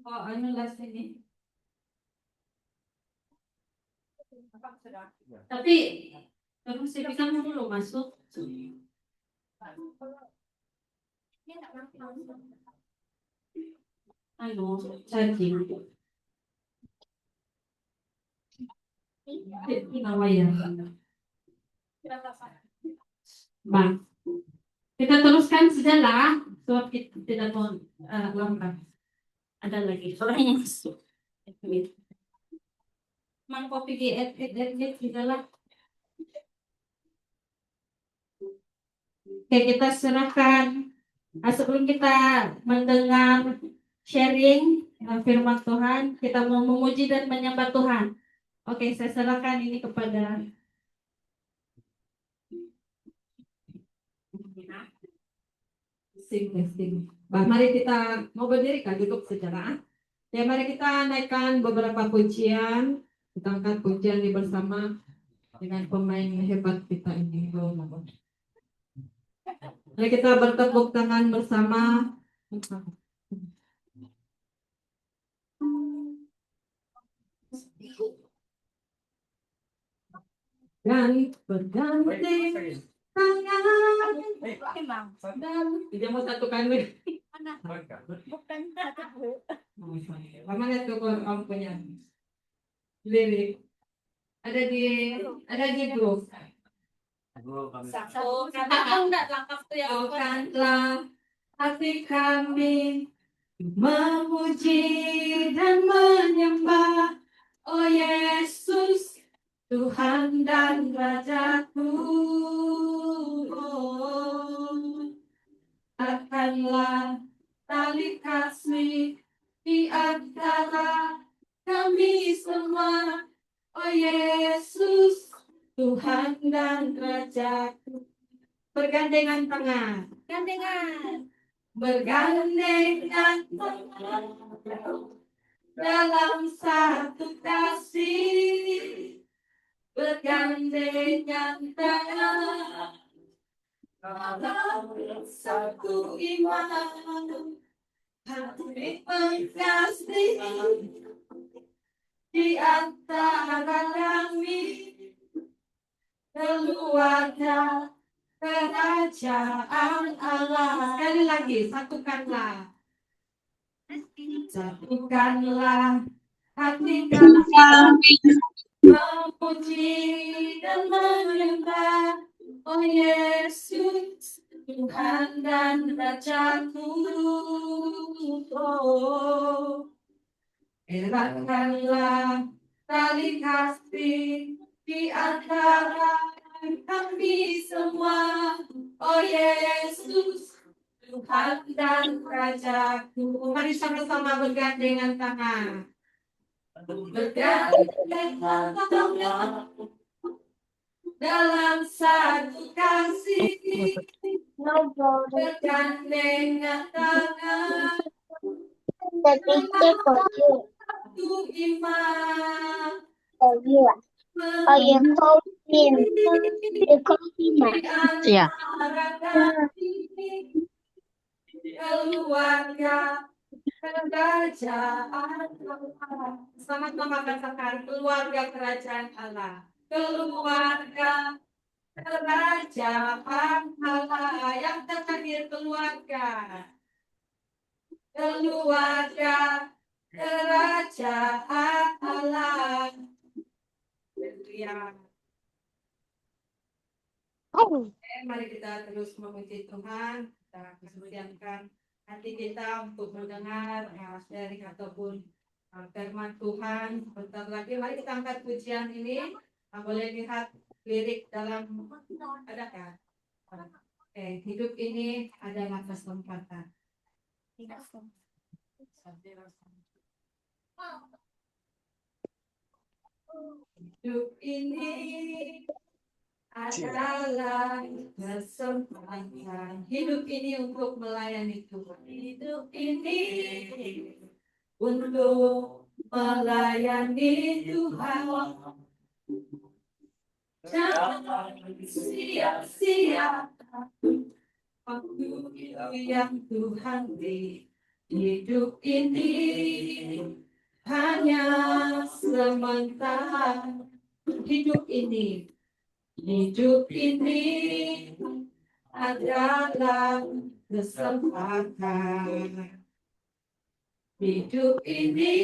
Oh, ano last ini? Tapi terus sih bisa dulu masuk. Ano, charging. Namanya. Bang, kita teruskan sejalan. Sebab kita tidak mau lama. Ada lagi orang yang masuk. Mang kopi di kita lah. Oke, kita serahkan. Sebelum kita mendengar sharing firman Tuhan, kita mau memuji dan menyembah Tuhan. Oke, saya serahkan ini kepada sing. Mari kita mau berdiri kan duduk secara. Ya, mari kita naikkan beberapa pujian. Kita angkat pujian ini bersama dengan pemain hebat kita ini. Mari kita bertepuk tangan bersama. Dan berganti tangan. Tidak mau satu kali. Bukan satu. Mana itu kamu punya lirik? Ada di grup. Satu kata enggak lengkap tuh yang Bukanlah hati kami memuji dan menyembah, oh Yesus, Tuhan dan Rajaku. Akanlah tali kasih di antara kami semua, oh Yesus, Tuhan dan Rajaku. Bergandengan tangan. Bergandengan tangan dalam satu kasih. Bergandengan tangan dalam satu iman. Hati mengasihi di antara kami, keluarga kerajaan Allah. Sekali lagi, satukanlah hati kami memuji dan menyembah, oh Yesus, Tuhan dan Rajaku. Oh, eratkanlah tali kasih di antara kami semua, oh Yesus, Tuhan dan Rajaku. Mari sama-sama bergandengan tangan. Bergandengan tangan dalam satu kasih. Bergandengan tangan dalam satu iman. Ya. Keluarga kerajaan Allah. Sama-sama katakan keluarga kerajaan Allah. Keluarga kerajaan Allah. Yang terakhir keluarga. Keluarga kerajaan Allah. Haleluya. Mari kita terus memuji Tuhan. Kita kemudiankan hati kita untuk mendengar sharing ataupun firman Tuhan. Sebentar lagi mari kita angkat pujian ini. Boleh lihat lirik dalam adakah? Hidup ini adalah kesempatan. Hidup ini adalah kesempatan. Hidup ini untuk melayani Tuhan. Hidup ini untuk melayani Tuhan. Jangan sia-sia waktu itu yang Tuhan beri. Hidup ini hanya sementara. Hidup ini adalah kesempatan. Hidup ini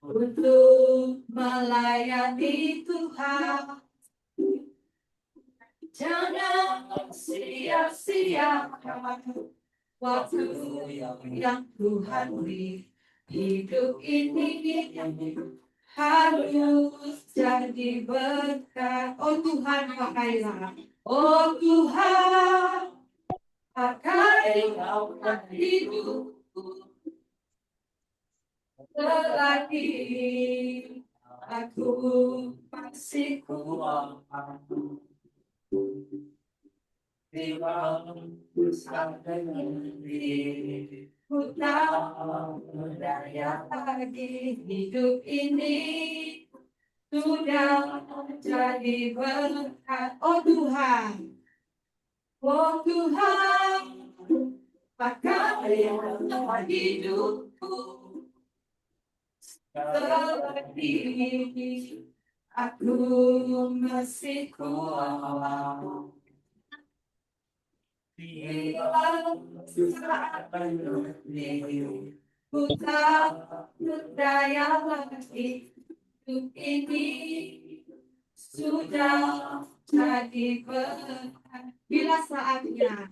untuk melayani Tuhan. Jangan sia-siakan waktu yang Tuhan beri. Hidup ini harus jadi berkat. Oh Tuhan, pakailah. Oh Tuhan, pakailah hidupku. Selagi aku masih kuat, ku tak berdaya lagi. Hidup ini sudah jadi berkat. Oh Tuhan, pakailah hidupku. Selagi aku masih kuat, ku tak berdaya lagi. Hidup ini sudah jadi berkat. Bila saatnya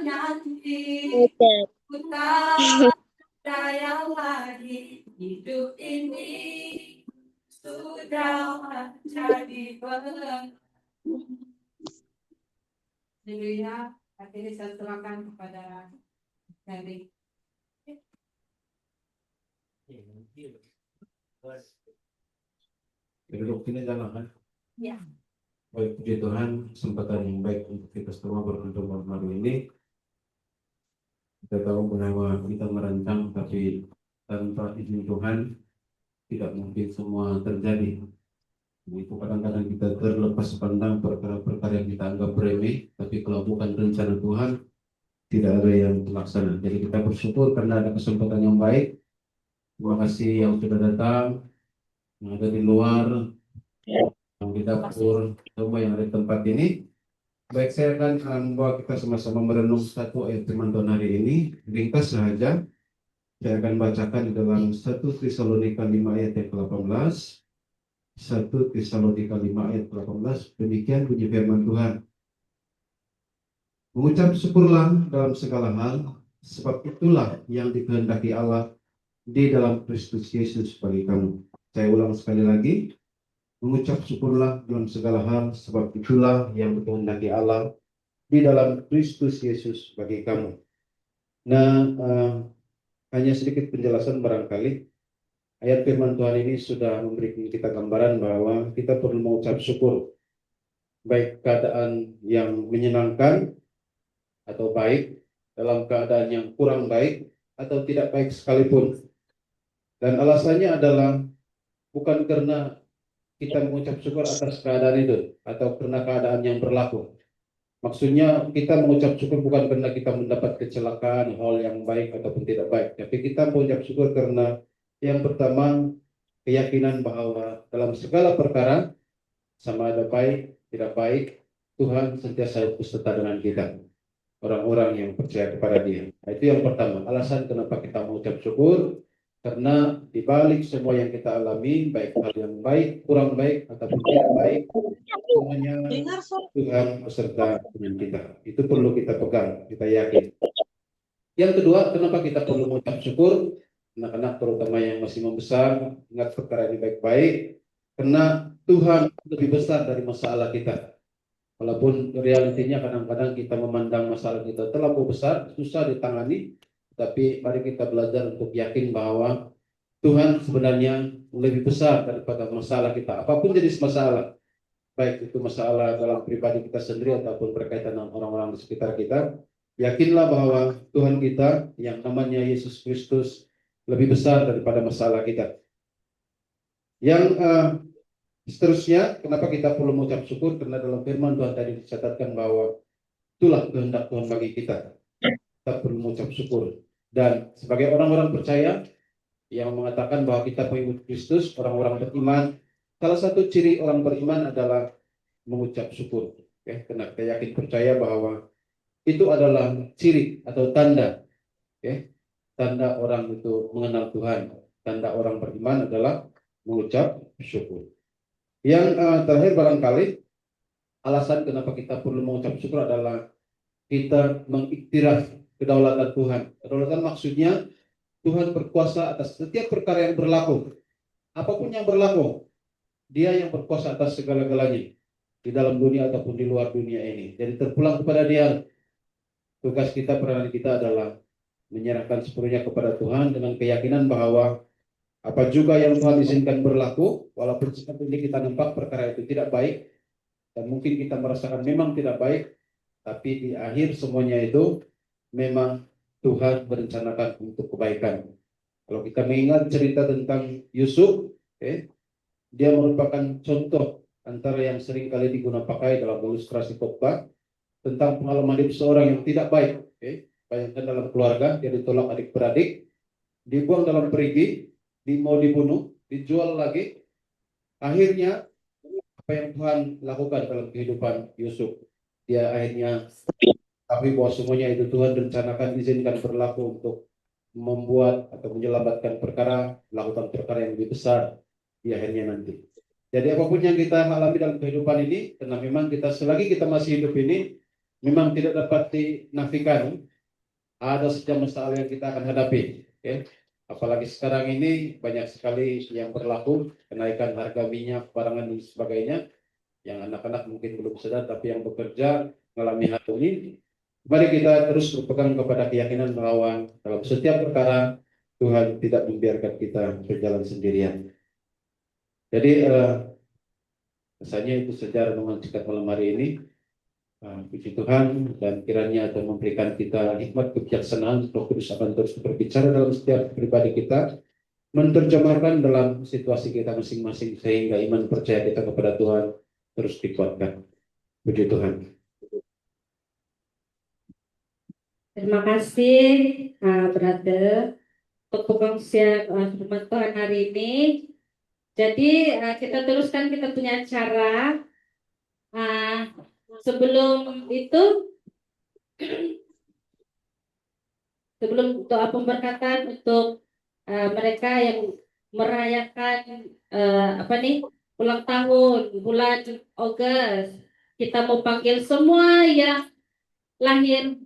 nanti ku tak berdaya lagi. Hidup ini sudah jadi berkat. Haleluya. Saat ini saya serahkan kepada dari Duduk sini jangan kan? Ya. Baik, puji Tuhan, kesempatan yang baik untuk kita semua berkumpul malam ini. Kita tahu bahwa kita merancang, tapi tanpa izin Tuhan tidak mungkin semua terjadi. Itu kadang-kadang kita terlepas pandang perkara-perkara yang kita anggap remeh, tapi kalau bukan rencana Tuhan, tidak ada yang terlaksana. Jadi kita bersyukur karena ada kesempatan yang baik. Terima kasih yang sudah datang, yang ada di luar, yang di dapur, semua yang ada di tempat ini. Baik, saya akan membawa kita sama-sama merenung satu ayat firman Tuhan hari ini. Ringkas saja, saya akan bacakan di dalam 1 Tesalonika 5 ayat yang ke-18. 1 Tesalonika 5 ayat ke-18. Demikian bunyi firman Tuhan. Mengucap syukurlah dalam segala hal, sebab itulah yang dikehendaki Allah di dalam Kristus Yesus bagi kamu. Saya ulang sekali lagi. Mengucap syukurlah dalam segala hal, sebab itulah yang dikehendaki Allah di dalam Kristus Yesus bagi kamu. Nah, hanya sedikit penjelasan barangkali. Ayat firman Tuhan ini sudah memberikan kita gambaran bahwa kita perlu mengucap syukur. Baik keadaan yang menyenangkan atau baik, dalam keadaan yang kurang baik atau tidak baik sekalipun. Dan alasannya adalah bukan karena kita mengucap syukur atas keadaan itu atau karena keadaan yang berlaku. Maksudnya kita mengucap syukur bukan karena kita mendapat kecelakaan, hal yang baik ataupun tidak baik. Tapi kita mengucap syukur karena yang pertama keyakinan bahwa dalam segala perkara, sama ada baik, tidak baik, Tuhan sentiasa beserta dengan kita. Orang-orang yang percaya kepada Dia. Nah, itu yang pertama. Alasan kenapa kita mengucap syukur. Karena di balik semua yang kita alami, baik hal yang baik, kurang baik, ataupun tidak baik, semuanya Tuhan beserta dengan kita. Itu perlu kita pegang, kita yakin. Yang kedua, kenapa kita perlu mengucap syukur? Anak-anak terutama yang masih membesar, ingat perkara ini baik-baik, karena Tuhan lebih besar dari masalah kita. Walaupun realitinya kadang-kadang kita memandang masalah kita terlalu besar, susah ditangani, tapi mari kita belajar untuk yakin bahwa Tuhan sebenarnya lebih besar daripada masalah kita. Apapun jenis masalah, baik itu masalah dalam pribadi kita sendiri ataupun berkaitan dengan orang-orang di sekitar kita, yakinlah bahwa Tuhan kita yang namanya Yesus Kristus lebih besar daripada masalah kita. Yang seterusnya, kenapa kita perlu mengucap syukur? Karena dalam firman Tuhan tadi dicatatkan bahwa itulah kehendak Tuhan bagi kita. Kita perlu mengucap syukur. Dan sebagai orang-orang percaya yang mengatakan bahwa kita pengikut Kristus, orang-orang beriman, salah satu ciri orang beriman adalah mengucap syukur. Ya, karena kita yakin percaya bahwa itu adalah ciri atau tanda, ya, tanda orang itu mengenal Tuhan. Tanda orang beriman adalah mengucap syukur. Yang terakhir barangkali alasan kenapa kita perlu mengucap syukur adalah kita mengiktiraf kedaulatan Tuhan. Kedaulatan maksudnya Tuhan berkuasa atas setiap perkara yang berlaku. Apapun yang berlaku, Dia yang berkuasa atas segala-galanya di dalam dunia ataupun di luar dunia ini. Jadi terpulang kepada Dia. Tugas kita, peranan kita adalah menyerahkan sepenuhnya kepada Tuhan dengan keyakinan bahwa apa juga yang Tuhan izinkan berlaku, walaupun saat ini kita nampak perkara itu tidak baik, dan mungkin kita merasakan memang tidak baik, tapi di akhir semuanya itu memang Tuhan merencanakan untuk kebaikan. Kalau kita mengingat cerita tentang Yusuf, dia merupakan contoh antara yang sering kali digunakan pakai dalam ilustrasi khotbah tentang pengalaman hidup seorang yang tidak baik. Bayangkan dalam keluarga, dia ditolak adik-beradik, dibuang dalam perigi, mau dibunuh, dijual lagi. Akhirnya apa yang Tuhan lakukan dalam kehidupan Yusuf? Dia akhirnya tapi bahwa semuanya itu Tuhan rencanakan, izinkan berlaku untuk membuat atau menyelamatkan perkara, melakukan perkara yang lebih besar di akhirnya nanti. Jadi apapun yang kita alami dalam kehidupan ini, karena memang kita selagi kita masih hidup ini, memang tidak dapat dinafikan ada saja masalah yang kita akan hadapi. Apalagi sekarang ini banyak sekali yang berlaku, kenaikan harga minyak, barangan dan sebagainya, yang anak-anak mungkin belum sadar, tapi yang bekerja mengalami hal ini. Mari kita terus berpegang kepada keyakinan bahwa dalam setiap perkara Tuhan tidak membiarkan kita berjalan sendirian. Jadi rasanya itu saja renungan singkat malam hari ini. Puji Tuhan, dan kiranya Tuhan memberikan kita hikmat kebijaksanaan, Roh Kudus akan terus berbicara dalam setiap pribadi kita, menerjemahkan dalam situasi kita masing-masing sehingga iman percaya kita kepada Tuhan terus dikuatkan. Puji Tuhan. Terima kasih, Brother, untuk pengungsian firman Tuhan hari ini. Jadi kita teruskan, kita punya acara. Sebelum itu, sebelum doa pemberkatan untuk mereka yang merayakan ulang tahun bulan Agustus, kita mau panggil semua yang lahir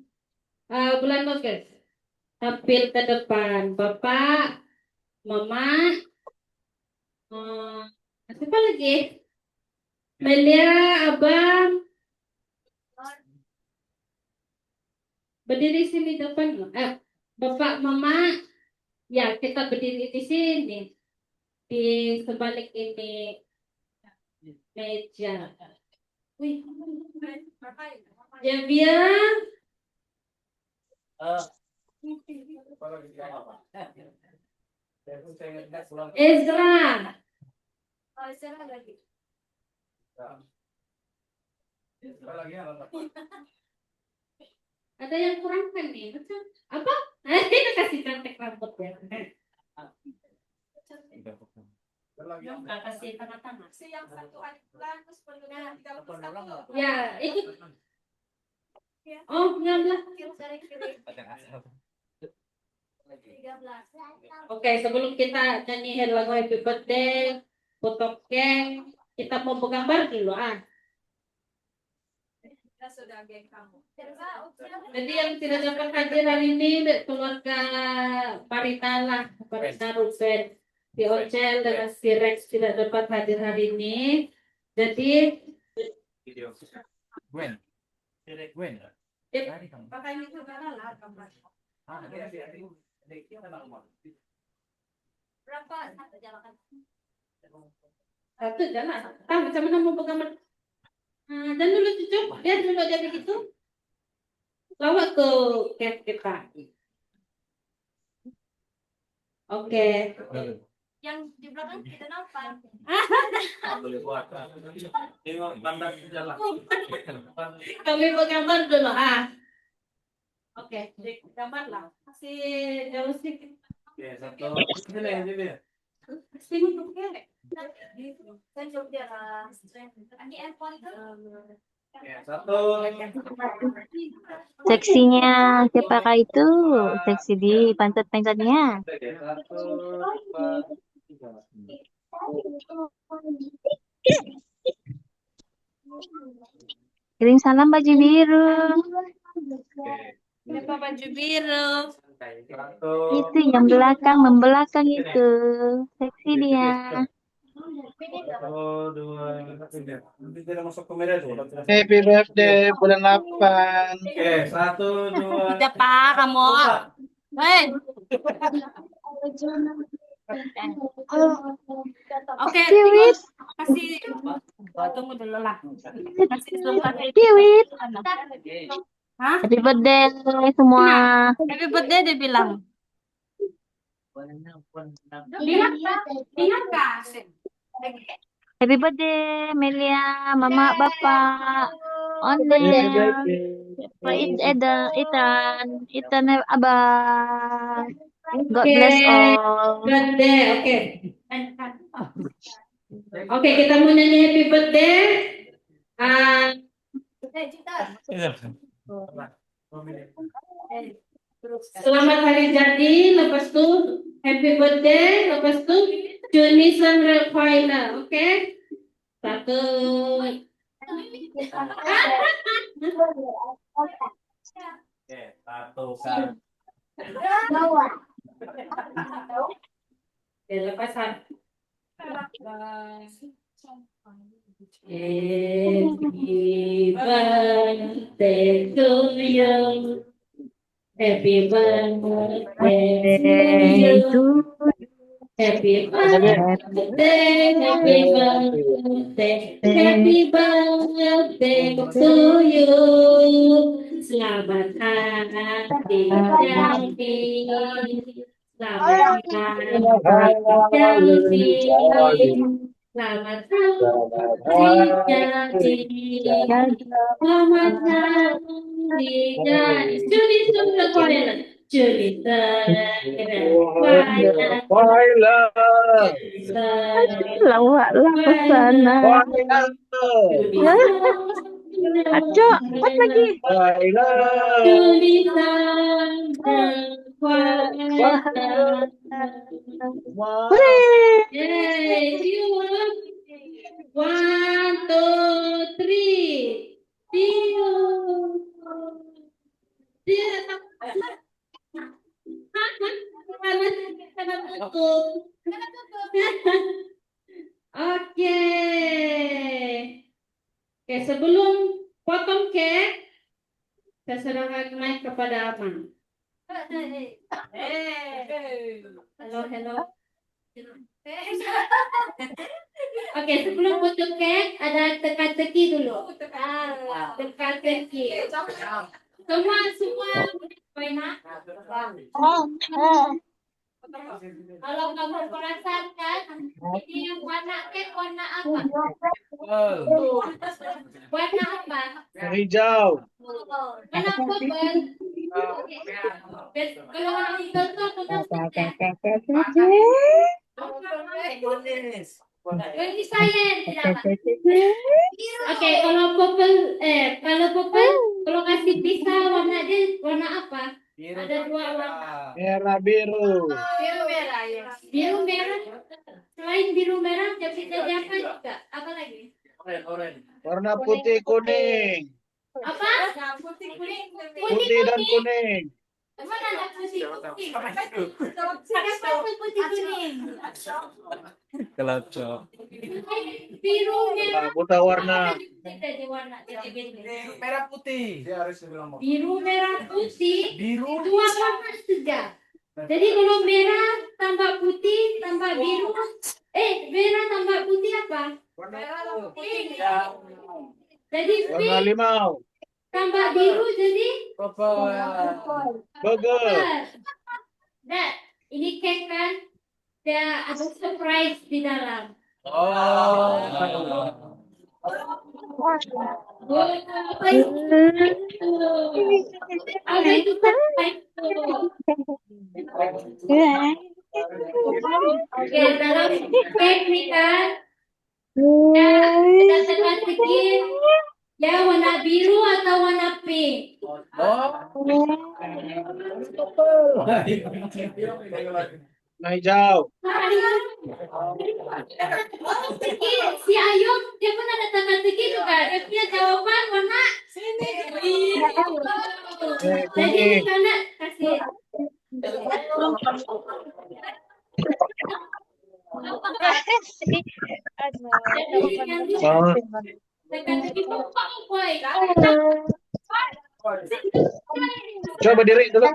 bulan Agustus tampil ke depan. Bapak, Mama, siapa lagi? Melia, Abang, berdiri sini depan. Bapak, Mama, ya kita berdiri di sini, di sebalik ini meja. Wih, Javia, Ezra. Ada yang kurang kan nih? Apa? Kita kasih cantik rambut ya. Kasih tengah-tengah. Yang satu hari bulan terus penuhnya 31. Ya, ikut. Oh, 19. Oke, sebelum kita nyanyi lagu Happy Birthday, foto cake, kita mau bergambar dulu Kita sudah geng kamu. Jadi yang tidak dapat hadir hari ini keluarga Paritala, Parita Ruben, si Ocel dan si Rex tidak dapat hadir hari ini. Jadi Gwen. Pakainya saudara lah gambar. Berapa? Satu jalan. satu jalan. Tahu macam mana mau bergambar? Dan dulu cucu, biar dulu jadi gitu. Bawa ke cake kita. Oke. Yang di belakang kita nampak. Kami bergambar dulu. Oke, gambar lah. Kasih jauh sedikit. Sini tuh kek. Saya coba dia lah. Ini handphone itu. Seksinya siapakah itu? Seksi di pantat-pantatnya. Kirim salam baju biru. Siapa baju biru? Itu yang belakang membelakang itu. Seksi dia. Happy birthday bulan 8. Tidak pak kamu. Hei. Oke, Kiwit, kasih tunggu dulu lah. Kasih sebentar. kiwit. Hah? Happy birthday semua. Happy birthday dia bilang. Lihat kasih. Happy birthday Melia, Mama, Bapak, Onde, Itan, Abang. God bless all. Birthday, oke. Oke, kita mau nyanyi happy birthday. Selamat hari jadi, lepas itu happy birthday, lepas itu Juni Sandra Final, oke? Satu. Oke, lepasan. Happy birthday to you. Happy birthday to you. Happy birthday, happy birthday, happy birthday to you. Selamat hari jadi, selamat hari jadi, selamat hari jadi, selamat hari jadi. Juni sudah korea, Juni Lawak lah ke sana. Aco, what lagi? Yay, you look. 1, 2, 3. See you. Oke. Oke, sebelum potong kek, saya serahkan mic kepada Aman. Halo, halo. Oke, sebelum potong kek, ada teka-teki dulu. Teka-teki. Semua Wena. Kalau kamu merasakan ini yang warna kek warna apa? Warna apa? Hijau. Warna purple. Kalau warna hijau itu Bagi saya tidak. Oke, kalau purple, kalau kasih pisah warna dia warna apa? Ada dua warna. Merah biru. Biru merah ya. Biru merah. Selain biru merah, jadi apa juga? Apa lagi? Warna putih kuning. Apa? Putih kuning. Putih dan kuning. Mana ada putih kuning? Ada putih kuning. Kelacok. Biru merah. Buta warna. Jadi warna Merah putih. biru merah putih. Biru. Dua warna saja. Jadi kalau merah tambah putih tambah biru. Merah tambah putih apa? Merah putih. Jadi Warna pink limau. tambah biru jadi Burger. Dad, ini cake kan? Ada surprise di dalam. Oh. Apa itu? Apa itu surprise itu? Oke, dalam pack nih kan, kita teka-teki ya warna biru atau warna pink. Warna hijau. Teki, si Ayu dia pun ada teka-teki juga. Dia punya jawaban warna biru. Jadi Kuning. karena kasih. Jadi yang di Oh, teka-teki Pak Boy. coba diri dulu.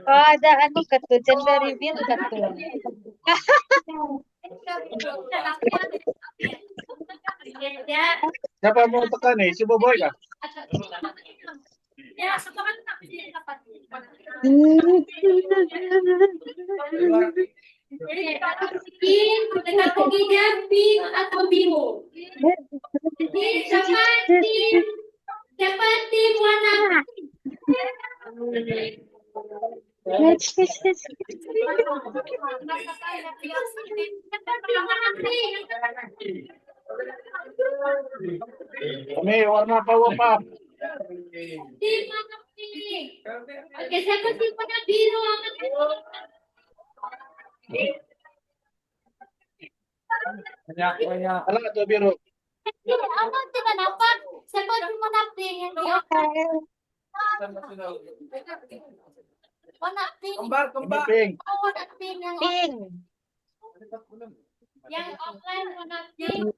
Oh, ada anu katu gender reveal katu. Ya, Siapa mau tekan nih? Si Boboy kah? ya, sekarang jadi teka-teki dia pink atau biru. Jadi siapa tim warna Kami warna apa, Pak? tim warna pink. Oke, siapa tim warna biru? Banyak. Alah atau biru? Apa tidak dapat? Siapa tim warna pink? Warna pink. Kembar. Ini pink. Oh, warna pink yang offline warna pink.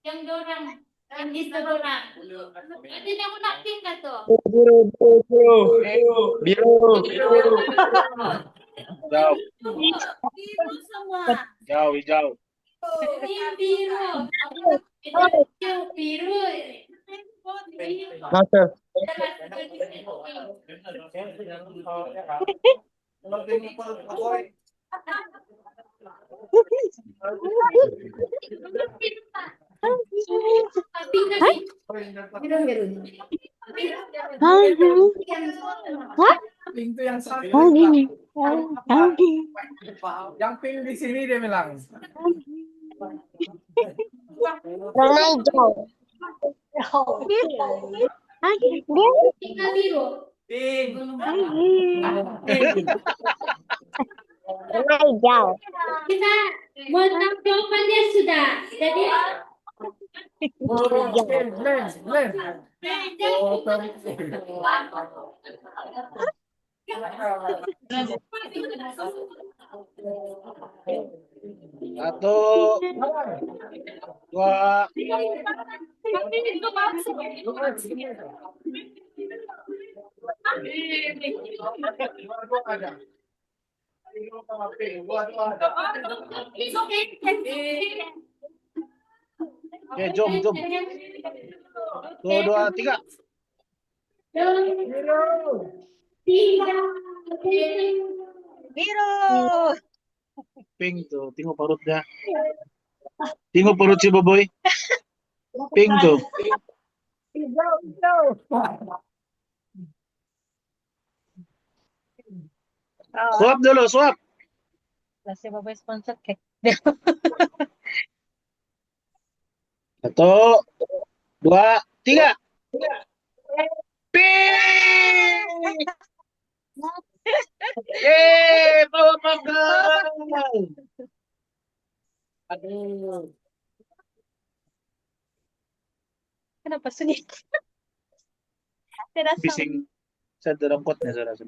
Yang dorang, yang di dorang. Ada yang warna pink kan tuh? Biru. Hijau. Biru semua. Hijau, hijau. Ini biru. Itu biru. Pink itu yang satu. Oh, gini. Yang pink di sini dia bilang. Warna hijau. Tinggal biru. Pink. Warna hijau. Kita buat jawaban dia sudah. Jadi Glenn. Satu, dua, oke, jom. Tuh, dua, tiga. Biru. Pink tuh, tengok perutnya. Tengok perut si Boboy. Pink tuh. Suap dulu, suap. Masih bapak sponsor kek. Satu, dua, tiga. Pink. Yeay, bawa makan. Aduh. Kenapa sunyi? Tidak Bising. Saya dalam kotnya, saya rasa.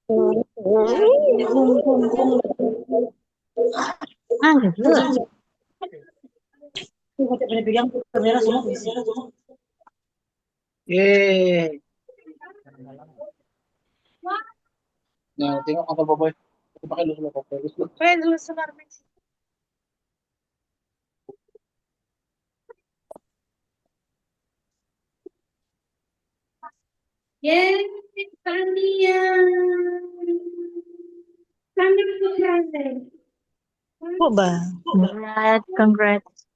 Ah, gitu. Yeay. Nah, tengok kantor Boboiboy. Kita pakai dulu Boboiboy. Yeay, Tania. Tania berhasil. Kok bang? Congrats, congrats.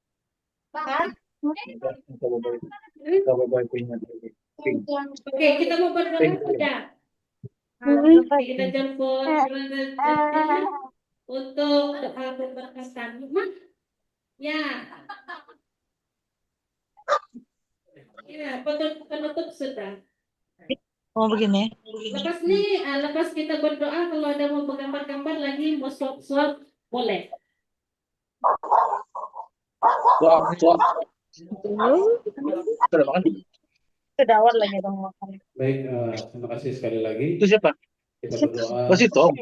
Kantor Boboiboy. Kantor Boboiboy punya. Pink. Oke, kita mau berdoa Pink. sudah. Kita jemput Justina untuk doa pemberkatan. Ya, ya, penutup sudah. Oh begini. Lepas kita berdoa, kalau ada mau gambar-gambar lagi, mau swap boleh. Suap. Sudah makan? Kedawat lagi dong makan. Baik, terima kasih sekali lagi. Itu siapa? Kita berdoa. Oh, si Tom.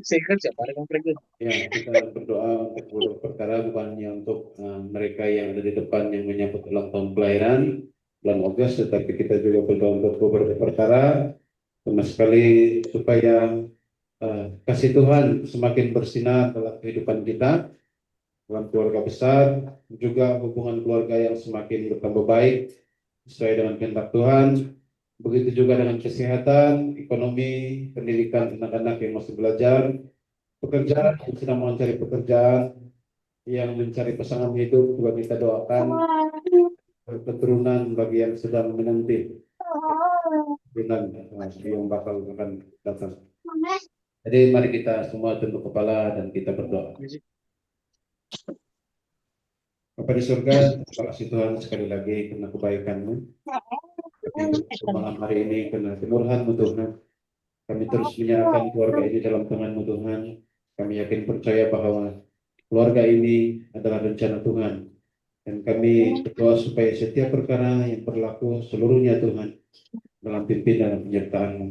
Saya kira siapa? Ada komplek itu. Ya, kita berdoa untuk seluruh perkara, bukan hanya untuk mereka yang ada di depan yang menyambut ulang tahun kelahiran bulan Agustus, tetapi kita juga berdoa untuk beberapa perkara, sama sekali supaya kasih Tuhan semakin bersinar dalam kehidupan kita, dalam keluarga besar, juga hubungan keluarga yang semakin bertambah baik sesuai dengan kehendak Tuhan. Begitu juga dengan kesehatan, ekonomi, pendidikan anak-anak yang masih belajar, pekerjaan yang sedang mencari pekerjaan, yang mencari pasangan hidup, juga kita doakan keturunan bagi yang sedang menanti keturunan yang bakal akan datang. Jadi mari kita semua tunduk kepala dan kita berdoa. Bapa di surga, terima kasih Tuhan sekali lagi karena kebaikan-Mu. Malam hari ini karena kemurahan-Mu Tuhan, kami terus menyerahkan keluarga ini dalam tangan-Mu Tuhan. Kami yakin percaya bahwa keluarga ini adalah rencana Tuhan. Dan kami berdoa supaya setiap perkara yang berlaku seluruhnya Tuhan dalam pimpinan dan penyertaan-Mu.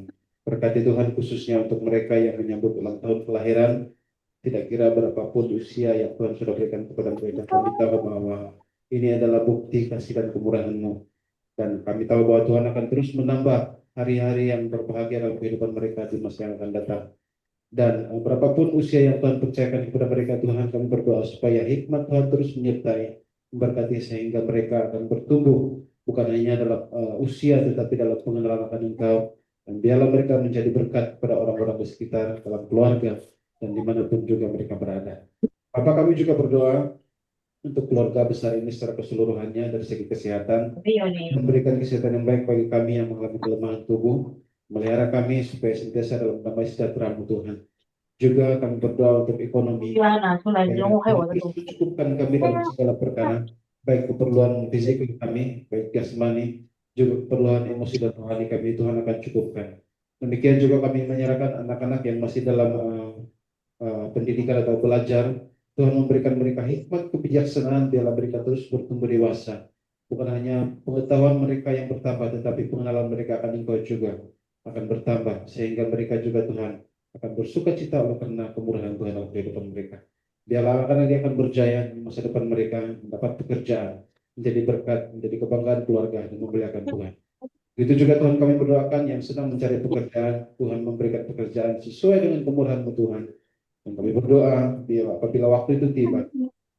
Berkati Tuhan khususnya untuk mereka yang menyambut ulang tahun kelahiran, tidak kira berapapun usia yang Tuhan sudah berikan kepada mereka. Kami tahu bahwa ini adalah bukti kasih dan kemurahan-Mu. Dan kami tahu bahwa Tuhan akan terus menambah hari-hari yang berbahagia dalam kehidupan mereka di masa yang akan datang. Dan berapapun usia yang Tuhan percayakan kepada mereka, Tuhan, kami berdoa supaya hikmat Tuhan terus menyertai, memberkati sehingga mereka akan bertumbuh bukan hanya dalam usia tetapi dalam pengenalan akan Engkau. Dan biarlah mereka menjadi berkat kepada orang-orang di sekitar, dalam keluarga, dan dimanapun juga mereka berada. Bapak, kami juga berdoa untuk keluarga besar ini secara keseluruhannya dari segi kesehatan, memberikan kesehatan yang baik bagi kami yang mengalami kelemahan tubuh, melihara kami supaya senantiasa dalam damai sejahtera-Mu Tuhan. Juga kami berdoa untuk ekonomi, cukupkan kami dalam segala perkara, baik keperluan fisik kami, baik jasmani, juga keperluan emosi dan rohani kami, Tuhan akan cukupkan. Demikian juga kami menyerahkan anak-anak yang masih dalam pendidikan atau belajar. Tuhan memberikan mereka hikmat kebijaksanaan, biarlah mereka terus bertumbuh dewasa. Bukan hanya pengetahuan mereka yang bertambah, tetapi pengenalan mereka akan Engkau juga akan bertambah, sehingga mereka juga Tuhan akan bersuka cita oleh karena kemurahan Tuhan dalam kehidupan mereka. Biarlah karena dia akan berjaya di masa depan mereka, mendapat pekerjaan, menjadi berkat, menjadi kebanggaan keluarga, dan memuliakan Tuhan. Itu juga Tuhan kami berdoakan yang sedang mencari pekerjaan, Tuhan memberikan pekerjaan sesuai dengan kemurahan-Mu Tuhan. Dan kami berdoa, apabila waktu itu tiba,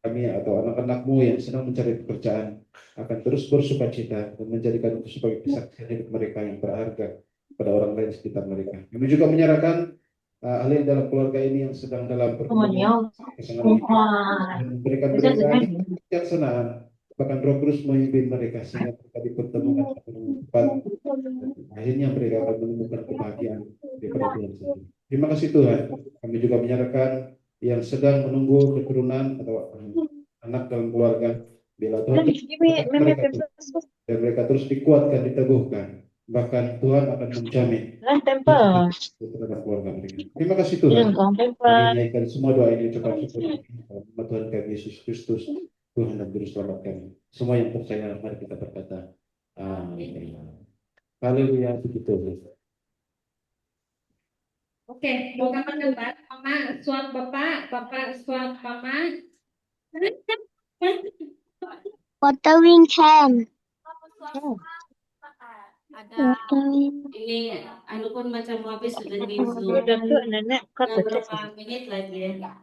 kami atau anak-anak-Mu yang sedang mencari pekerjaan akan terus bersuka cita dan menjadikan itu sebagai kesaksian hidup mereka yang berharga pada orang lain sekitar mereka. Kami juga menyerahkan ahli dalam keluarga ini yang sedang dalam pertemuan dan memberikan mereka kebijaksanaan, bahkan Roh Kudus memimpin mereka sehingga mereka dipertemukan dengan tepat. Akhirnya mereka akan menemukan kebahagiaan di Tuhan sendiri. Terima kasih Tuhan. Kami juga menyerahkan yang sedang menunggu keturunan atau anak dalam keluarga. Bila Tuhan dan mereka terus dikuatkan, diteguhkan. Bahkan Tuhan akan menjamin terhadap keluarga mereka. Terima kasih Tuhan. Kami naikkan semua doa ini ucapan syukur nama Tuhan kami Yesus Kristus, Tuhan dan Juru Selamat kami. Semua yang percaya, mari kita berkata, amin. Haleluya, begitu. Oke, mau gambar-gambar? Mama suap bapak, bapak suap mama. Watering can. Ada Watering. ini, anu pun macam habis sudah di Zoom. Nenek Tinggal berapa menit lagi ya?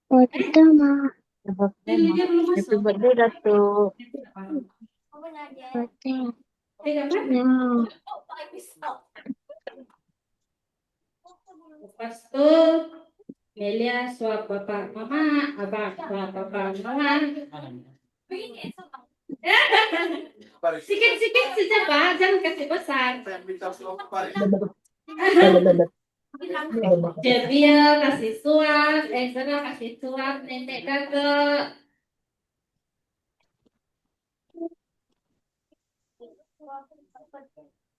Water mah. Ini dia belum masuk. Birthday Datuk. Oke, gambar? Nah. Lepas itu Melia suap bapak mama, abang suap bapak mama. Sikit-sikit saja Pak, jangan kasih besar. Jevia kasih suap, Ezra kasih suap, nenek kakak.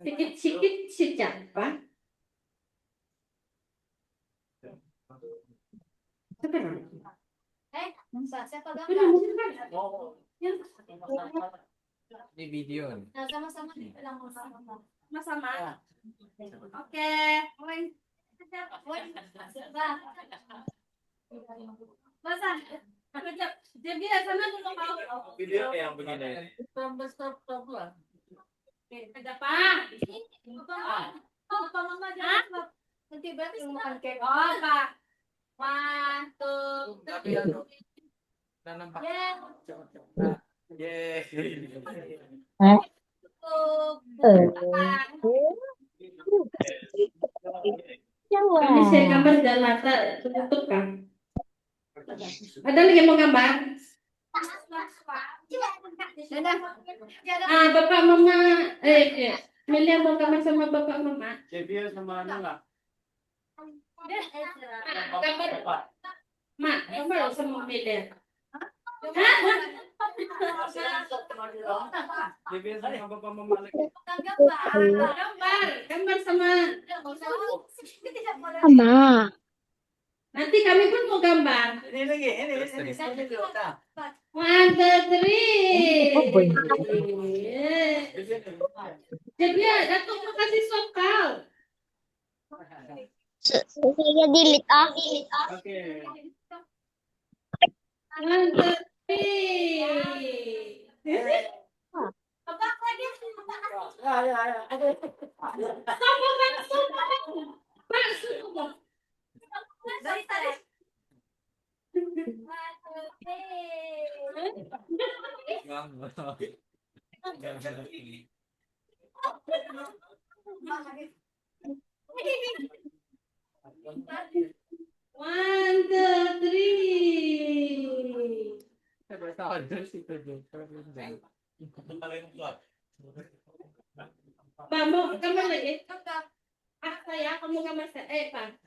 Sikit-sikit saja Pak. Sekarang. Siapa Udah, gambar? mungkin kan? Ya. Ini video. Nah, sama-sama nih, bilang sama-sama. Sama-sama. Oke. Masa? Jevia sana dulu mau. Video yang begini. Stop lah. Ada Pak. Apa mama jangan. Nanti berarti Makan cake. Oh, Pak. One, two, Tapi three. anu, nampak. Yeay. Kami saya gambar dan lata tutup kan. Ada lagi yang mau gambar? Ah, bapak mama, Melia mau gambar sama bapak mama. Jevia sama anu lah. Gambar, mak, gambar sama Melia. Jevia sama bapak mama lagi. Gambar sama. Sama. Nanti kami pun mau gambar. Ini lagi, ini. One, two, three. Oh, boy. Jadi Datuk mau kasih sokal. Saya delete ah. Oke. One, two, three. Sama langsung. Langsung. One, two, three. Bambu, gambar lagi. Ah, saya, kamu gambar saya. Pak.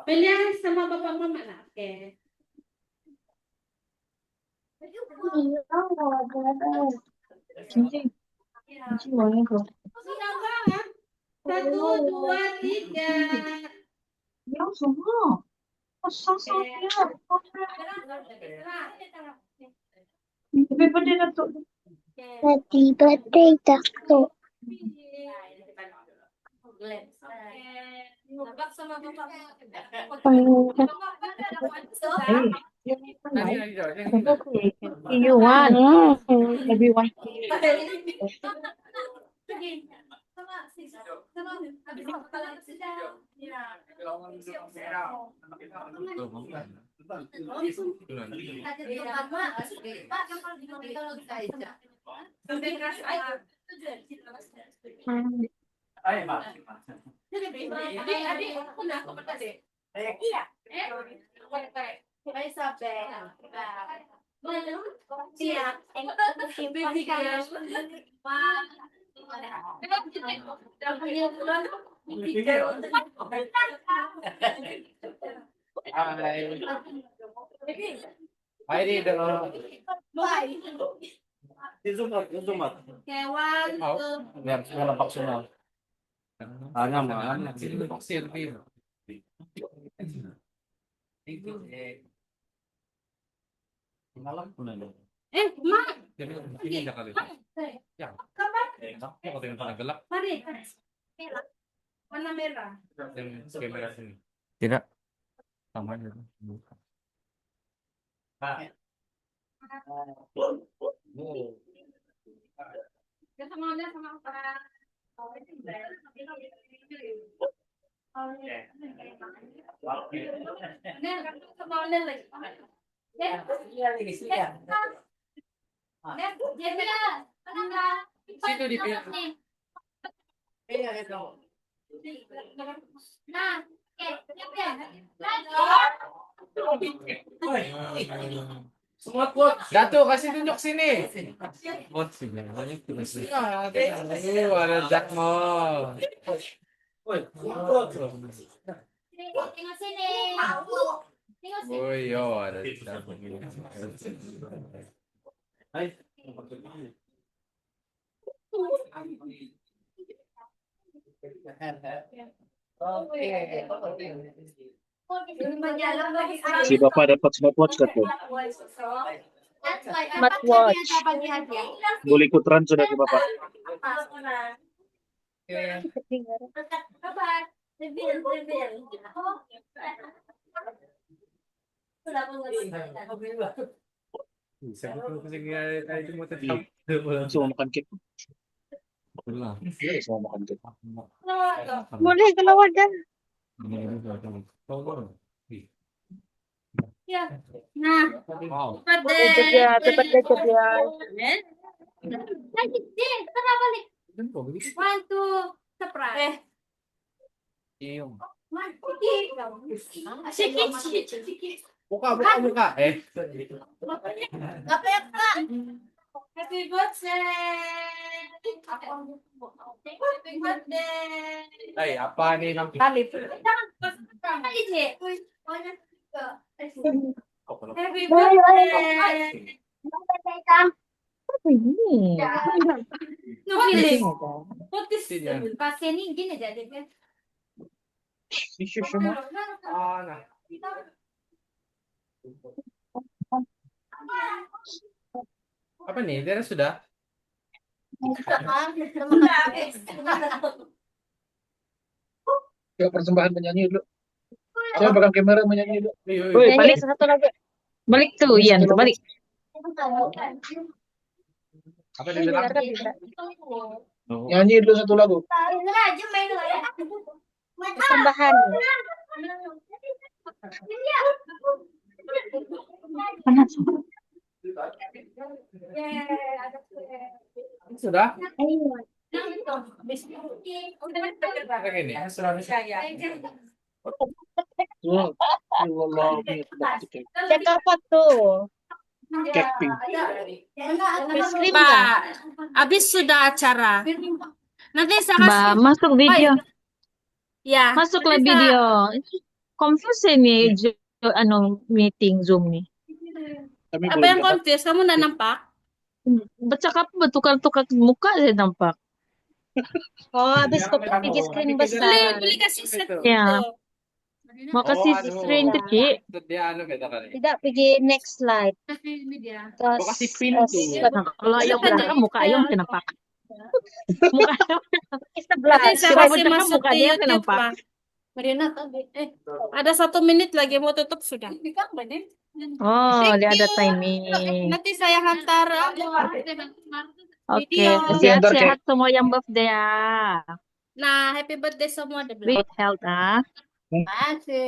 Melia sama bapak mama lah. Oke. Gambar. Satu, dua, tiga. Happy birthday Datuk. Babak sama bapak. You want? Everyone. Adik, aku nak aku tadi. Iya. Siap. Baby girl. Hai di dong. Zoom out. Kewan. Biar semua nampak semua. Hanya mana? Selfie. Malam pun ada. Mak. Ini dah kali. Ya. Kapan? Enak. Kau tengok tanah gelap. Mari. Mana merah? Kamera sini. Tidak. Sama aja. Ya sama udah sama apa? Sama udah lagi. Situ di Nah, Semua quote. Datu kasih tunjuk sini. Quote sih banyak tulis. Ada Jack Mall. tengok sini. Tengok sini. Oh iya ada Jack begini. Hai. Si bapak dapat smartwatch kan tuh. Smartwatch. Boleh ikut run sudah ke bapak. Bisa betul kasi itu mau tetap. Langsung mau makan cake. Pulang. Iya, semua makan cake. Boleh keluar kan? Ya. Nah, Wow. cepat deh. Cepat deh. Lagi deh, tengah balik. One, two, surprise. Iya. One, two, sikit. Buka. Apa ya, Kak? Happy birthday. Happy birthday. Ay, apa nih nanti? Kali deh. Happy birthday. Apa ini? No feeling. Ada. What is Iya. Kasih ini gini jadi kan. Isu semua. Ah, nah. Apa nih? Dia sudah? Coba persembahan menyanyi dulu. Saya pegang kamera menyanyi dulu. Woi, balik satu lagi. Balik tuh, Ian, tuh balik. Apa di dalam? Nyanyi dulu satu lagu. aja main ya. Tambahan. Panas. Sudah? Udah Kayak gini. Sudah. Tuh. Allah. Cek apa tuh? Cake pink. Es krim kah? Habis sudah acara. Nanti saya Mbak, kasih. masuk video. Ya. Masuklah nanti saya- video. Confuse ini meeting Zoom nih. Kami Apa boleh yang dapat. confuse? Kamu udah nampak? Bercakap bertukar-tukar muka saya nampak. Oh, habis Yang kopi kamu, screen nanti besar. Beli kasih set Itu. Ya. itu. Mau kasih Oh, aduh. screen kecil. Dia anu beda kali. Tidak, pergi next slide. Kasih ini dia. Terus, Mau kasih pin tuh. kalau ayam berangkat muka ayam kenapa? Muka ayam sebelah. Nanti saya Coba kasih bercakap masuk muka ke dia YouTube kenapa? lah. Marina tadi. Ada 1 menit lagi mau tutup sudah. Oh, dia ada you. timing. Nanti saya hantar Oke, video. sehat-sehat semua yang birthday ya. Nah, happy birthday semua. With health ah. Terima kasih.